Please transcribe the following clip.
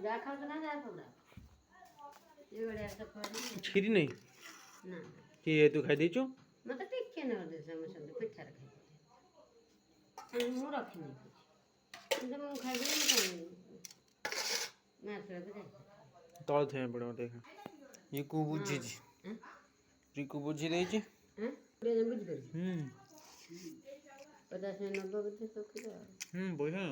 जा खाऊ तो ना जा पड़ा ये बड़े ऐसा पड़ी छिरी नहीं ना कि ये तू खाई देचो मतलब टिके ना दे समझ पिठा रखे थे मुंह रखे नहीं कुछ एकदम मुंह खाई नहीं मैं सर पे तल थे पड़ो देख ये को बुझी जी हैं रिकु बुझी दे छी हैं ले बुझ गई हम्म 50 90 बजे तो किया बढ़िया